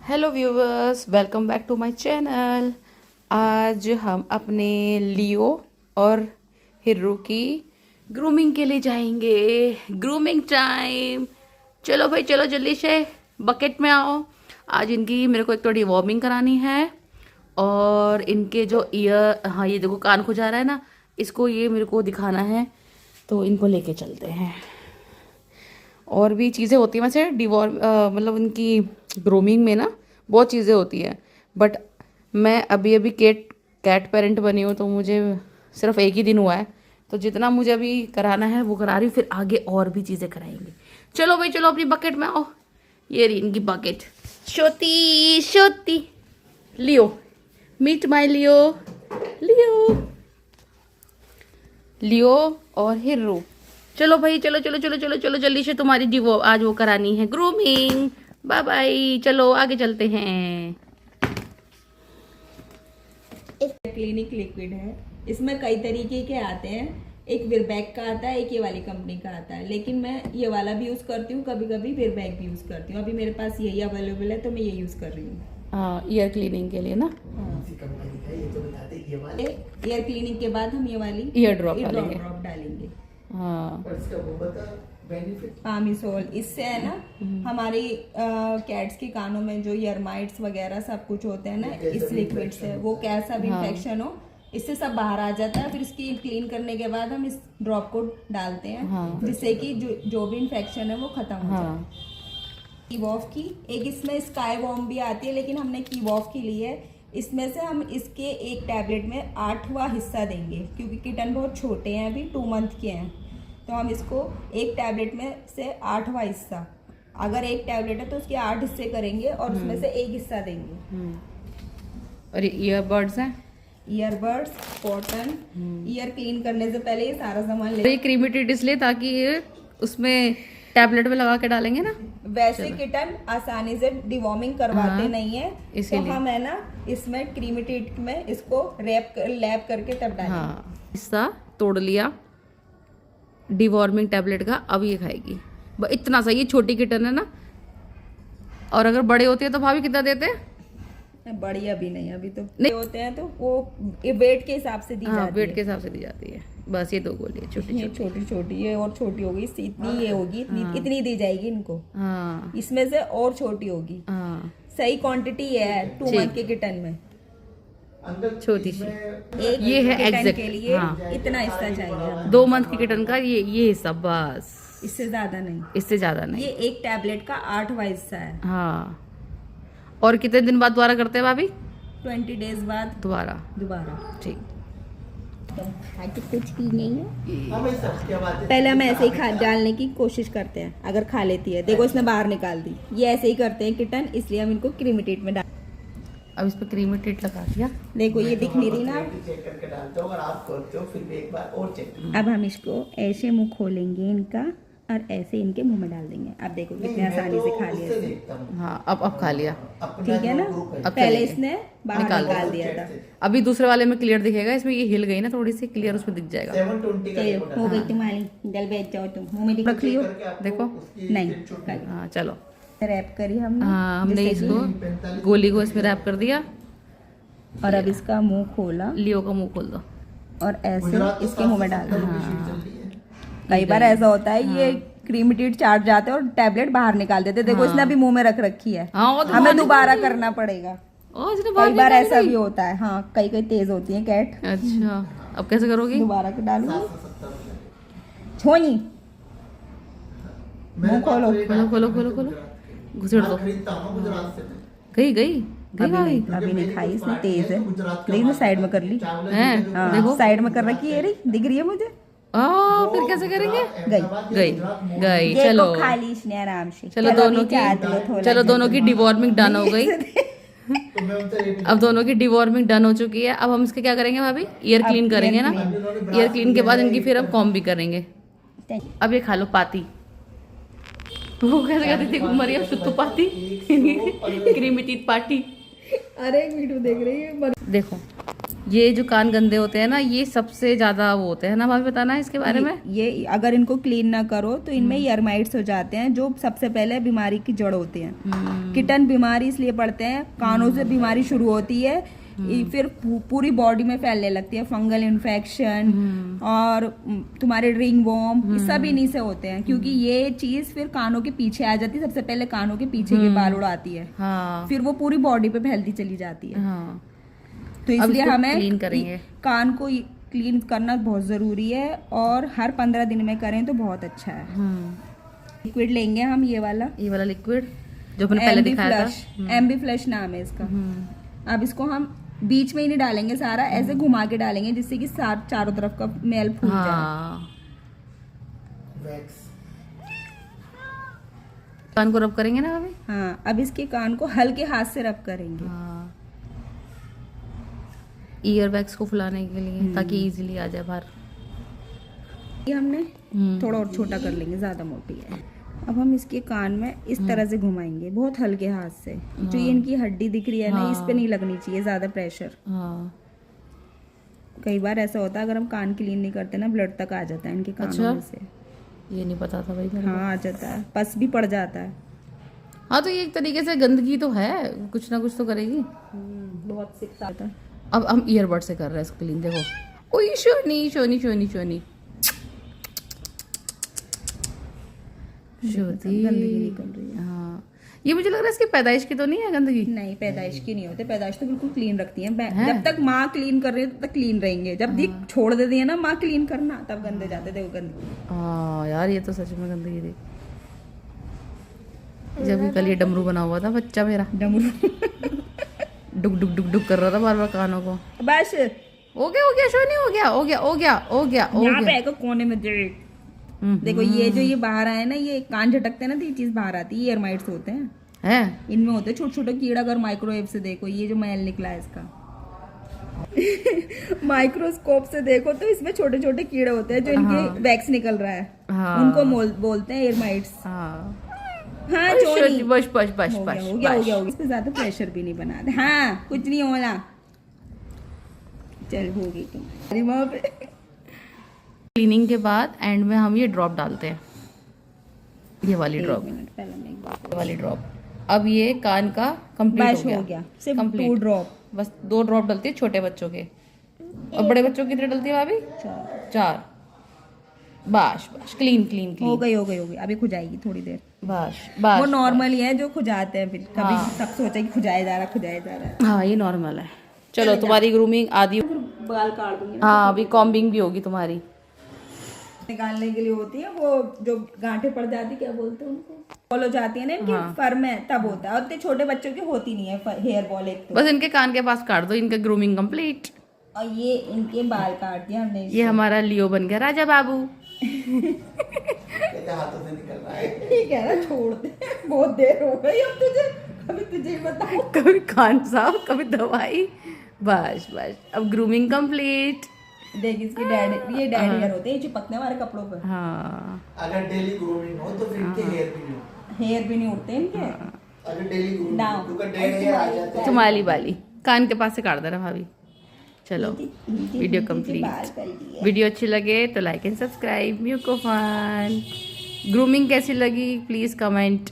Hello viewers, welcome back to my channel. आज हम अपने लियो और हिरू की ग्रूमिंग के लिए जाएंगे। Grooming time. चलो भाई चलो, जल्दी से बकेट में आओ। आज इनकी मेरे को एक तो डिवॉर्मिंग करानी है और इनके जो ईयर, हाँ ये देखो कान खुजा रहा है ना, इसको ये मेरे को दिखाना है, तो इनको लेके चलते हैं। और भी चीज़ें होती हैं वैसे मतलब उनकी ग्रूमिंग में ना बहुत चीज़ें होती हैं, बट मैं अभी अभी कैट पेरेंट बनी हूँ, तो मुझे सिर्फ एक ही दिन हुआ है, तो जितना मुझे अभी कराना है वो करा रही हूँ, फिर आगे और भी चीज़ें कराएंगे। चलो भाई चलो, अपनी बकेट में आओ। ये रही इनकी बकेट। छोटी छोटी लियो, मीट माय लियो। लियो लियो और हिरू, चलो भाई चलो चलो चलो चलो चलो, जल्दी से तुम्हारी जी वो आज वो करानी है ग्रूमिंग। बाय बाय, चलो आगे चलते हैं। क्लिनिक लिक्विड है, इसमें कई तरीके के आते हैं। एक विरबैक का आता है, एक ये वाली कंपनी का आता है, लेकिन मैं ये वाला भी यूज करती हूँ, कभी कभी विरबैक भी यूज करती हूँ। अभी मेरे पास यही अवेलेबल है तो मैं ये यूज कर रही हूँ। ईयर क्लीनिंग के लिए ना। एयर क्लीनिंग के बाद हम ये वाली ईयर ड्रॉप डालेंगे। हाँ, पामिसोल, इससे है ना हमारी कैट्स के कानों में जो ईयरमाइट्स वगैरह सब कुछ होते हैं ना, इस लिक्विड से वो कैसा भी इन्फेक्शन हो, इससे सब बाहर आ जाता है। फिर इसकी क्लीन करने के बाद हम इस ड्रॉप को डालते हैं, जिससे कि जो भी इन्फेक्शन है वो खत्म हो जाए। कीवॉफ की एक इसमें स्काई वॉर्म भी आती है, लेकिन हमने कीवॉफ की ली है। इसमें से हम इसके एक टैबलेट में 8वां हिस्सा देंगे, क्योंकि किटन बहुत छोटे हैं, अभी 2 मंथ के हैं, तो हम इसको एक टैबलेट में से 8वां हिस्सा, अगर एक टैबलेट है तो उसके 8 हिस्से करेंगे और उसमें से एक हिस्सा देंगे। और ये ईयरबड्स हैं, ईयरबड्स, कॉटन। ईयर क्लीन करने से पहले ये सारा सामान ले। ये क्रीमेटेड इसलिए ताकि ये उसमें टैबलेट में लगा के डालेंगे ना, वैसे किटन आसानी से डिवॉर्मिंग करवाते नहीं है, तो इसीलिए हम है ना इसमें क्रीमेटेड में इसको लैप करके तब डालेंगे। हाँ, हिस्सा तोड़ लिया डिवॉर्मिंग टैबलेट का, अब ये खाएगी। इतना सा, ये छोटी किटन है ना, और अगर बड़े होते हैं तो भाभी कितना देते हैं? बड़ी अभी नहीं, अभी तो नहीं होते हैं, तो वो वेट के हिसाब से दी जाती है। वेट के हिसाब से दी जाती है। बस ये 2 गोली छोटी छोटी ये और छोटी होगी, इससे इतनी ये होगी, इतनी दी जाएगी इनको। हाँ, इसमें से और छोटी होगी। हाँ, सही क्वांटिटी है 2 मंथ के किटन में, छोटी सी। एक ये है किटन एग्जैक्ट, के लिए हाँ। इतना हिस्सा चाहिए। 2 मंथ की किटन का ये हिस्सा, बस, इससे ज्यादा नहीं, इससे ज्यादा नहीं। ये एक टैबलेट का 8वां हिस्सा है। हाँ, और कितने दिन बाद दोबारा करते हैं भाभी? 20 डेज बाद दोबारा। ठीक। तो कुछ की नहीं है, पहले हम ऐसे ही डालने की कोशिश करते हैं, अगर खा लेती है। देखो इसने बाहर निकाल दी। ये ऐसे ही करते हैं किटन, इसलिए हम इनको क्रीमेटेट में डाल। अब इस पर क्रीमेटेट लगा दिया। देखो ये दिख नहीं रही ना, चेक करके डालते हो, अगर आप करते हो फिर भी एक बार और चेक। अब हम इसको ऐसे मुंह खोलेंगे इनका और ऐसे इनके मुंह में डाल देंगे। अब देखो कितने आसानी से खा लिया इसने। हाँ, अब खा लिया। ठीक है ना, अब पहले इसने बाहर निकाल दिया था। अभी दूसरे वाले में क्लियर दिखेगा, इसमें ये हिल गई ना थोड़ी सी, क्लियर उसमें दिख जाएगा। 720 का हो गई तुम्हारी, जल बैठ जाओ तुम, मुंह में रख लियो। देखो, नहीं, हाँ चलो, रैप करी हमने। हाँ हमने इसको गोली को इसमें रैप कर दिया, और अब इसका मुंह खोला, लियो का मुंह खोल दो और ऐसे इसके मुंह में डाल दो। कई बार ऐसा होता है, ये क्रीमेटेड चाट जाते हैं और टैबलेट बाहर निकाल देते। देखो इसने अभी मुंह में रख रखी है, हमें दोबारा करना पड़ेगा। कई बार ऐसा भी होता है। हाँ, कई तेज होती है कैट। अच्छा, अब कैसे करोगी? दोबारा डालूंगी। छोनी, मुंह खोलो खोलो खोलो खोलो खोलो, घुसेड़ दो। गई गई गई, अभी नहीं खाई इसने, तेज है। देखिए साइड में कर ली हैं, देखो साइड में कर रखी है, रही दिख रही है मुझे। फिर कैसे करेंगे? गई गई गई, चलो खा ली इसने आराम से। चलो दोनों की डिवॉर्मिंग डन हो गई। अब दोनों की डिवॉर्मिंग डन हो चुकी है। अब हम इसके क्या करेंगे भाभी? ईयर क्लीन करेंगे ना। ईयर क्लीन के बाद इनकी फिर हम कॉम्ब भी करेंगे। अब ये खा लो पाती। वो कैसे कहती थी मरियम, शुद्ध पाती, क्रीमी टीथ पार्टी। अरे एक वीडियो देख रही है, देखो ये जो कान गंदे होते हैं ना, ये सबसे ज्यादा वो होते हैं ना, भाभी बताना है इसके बारे में। ये अगर इनको क्लीन ना करो तो इनमें ईयरमाइट्स हो जाते हैं, जो सबसे पहले बीमारी की जड़ होते हैं। किटन बीमारी इसलिए पड़ते हैं, कानों से बीमारी शुरू होती है, फिर पूरी बॉडी में फैलने लगती है, फंगल इन्फेक्शन और तुम्हारे रिंग वॉर्म, ये सब इन्हीं से होते हैं, क्योंकि ये चीज फिर कानों के पीछे आ जाती है। सबसे पहले कानों के पीछे के बाल उड़ाती है, हाँ फिर वो पूरी बॉडी पे फैलती चली जाती है। हाँ। तो अब इसलिए इसको हमें क्लीन करेंगे। कान को क्लीन करना बहुत ज़रूरी है, और हर 15 दिन में करें तो बहुत अच्छा है। लिक्विड लेंगे हम, ये वाला लिक्विड जो मैंने पहले दिखाया था। एम्बी फ्लश नाम है इसका। अब इसको हम बीच में ही नहीं डालेंगे, सारा ऐसे घुमा के डालेंगे, जिससे कि चारों तरफ का मैल फूल जाए। वैक्स कान को रब करेंगे ना अभी। हाँ, अब इसके कान को हल्के हाथ से रब करेंगे। ईयर वैक्स को फुलाने के लिए, ताकि इजीली आ जाए बाहर। ये हमने थोड़ा और छोटा कर लेंगे, ज्यादा मोटी है। अब हम इसके कान में इस तरह से घुमाएंगे, बहुत हल्के हाथ से। जो ये इनकी हड्डी दिख रही है ना, इस पे नहीं लगनी चाहिए ज्यादा प्रेशर। कई बार ऐसा होता है, अगर हम कान क्लीन नहीं करते ना, ब्लड तक आ जाता है इनके कानों में से। ये नहीं पता था भाई मेरे हाँ, आ जाता है, पस भी पड़ जाता है। हाँ, तो ये एक तरीके से गंदगी तो है, कुछ ना कुछ तो करेगी। बहुत सिकता था। अब हम ईयरबड से कर रहे हैं इसको क्लीन। देखो, ओए शोनी शोनी शोनी शोनी गंदगी निकल रही है। हाँ, ये मुझे लग रहा है इसकी पैदाइश की तो नहीं है गंदगी। नहीं, पैदाइश की नहीं होते, पैदाइश तो बिल्कुल क्लीन रखती हैं। जब तक माँ क्लीन कर रही है तब तक क्लीन रहेंगे, जब दी छोड़ देती है ना माँ क्लीन करना, तब गंदे जाते थे वो गंदगी। हाँ यार, ये तो सच में गंदगी थी। जब भी कल ये डमरू बना हुआ था बच्चा मेरा, डमरू डुक डुक डुक डुक कर रहा था बार बार कानों को। बस हो गया शोनी, हो गया। यहाँ पे आएगा कोने में देख। देखो, ये जो ये बाहर आए ना, ये कान झटकते हैं ना, तो ये चीज बाहर आती है। ये एरमाइट्स होते हैं, इनमें होते हैं छोटे छोटे कीड़ा। अगर माइक्रोवेव से देखो, ये जो मैल निकला है इसका माइक्रोस्कोप से देखो तो इसमें छोटे छोटे कीड़े होते हैं, जो इनके वैक्स निकल रहा है। उनको बोलते हैं एरमाइट्स। हाँ, चोरी। बस हो गया। इस पे ज्यादा प्रेशर भी नहीं बनाते। हाँ, कुछ नहीं होना। चल, हो गई तुम्हारी वहाँ पे। क्लीनिंग के बाद एंड में हम ये ड्रॉप डालते हैं, ये वाली ड्रॉप। अब ये कान का कंप्लीट हो गया। सिर्फ 2 ड्रॉप, बस 2 ड्रॉप डलती है छोटे बच्चों के। और बड़े बच्चों की कितनी डलती है भाभी? 4। बस क्लीन हो गई। अभी खुजाएगी थोड़ी देर। बस वो नॉर्मल ही है जो खुजाते हैं, फिर कभी सब सोचा कि खुजाया जा रहा है। हाँ, ये नॉर्मल है। चलो, तुम्हारी ग्रूमिंग आदि, बाल काट दूंगी। हाँ, अभी कॉम्बिंग भी होगी तुम्हारी। निकालने के लिए होती है वो, जो गांठें पड़ जाती, क्या बोलते हैं उनको, बॉल हो जाती है ना इनके फर में, तब होता है। और इतने छोटे बच्चों की होती नहीं है हेयर बॉल। एक तो बस इनके कान के पास काट दो, इनका ग्रूमिंग कंप्लीट। और ये इनके बाल काट दिया हमने। ये हमारा लियो बन गया राजा बाबू। हाथों से निकल रहा है। ठीक है ना, छोड़ दे, बहुत देर हो गई अब तुझे। अभी तुझे बताओ, कभी कान साफ, कभी दवाई। बस अब ग्रूमिंग कंप्लीट। देख, इसके डैडी, ये डैडी हेयर होते हैं चिपकने वाले कपड़ों पर। हाँ, अगर डेली ग्रूमिंग हो तो फिर इनके हेयर भी नहीं उठते इनके। अगर डेली ग्रूमिंग हो तो डेड हेयर आ जाते हैं। तुम्हारी बाली कान के पास से काट देना भाभी। चलो, वीडियो कंप्लीट। वीडियो अच्छी लगे तो लाइक एंड सब्सक्राइब। म्यूको फन ग्रूमिंग कैसी लगी प्लीज कमेंट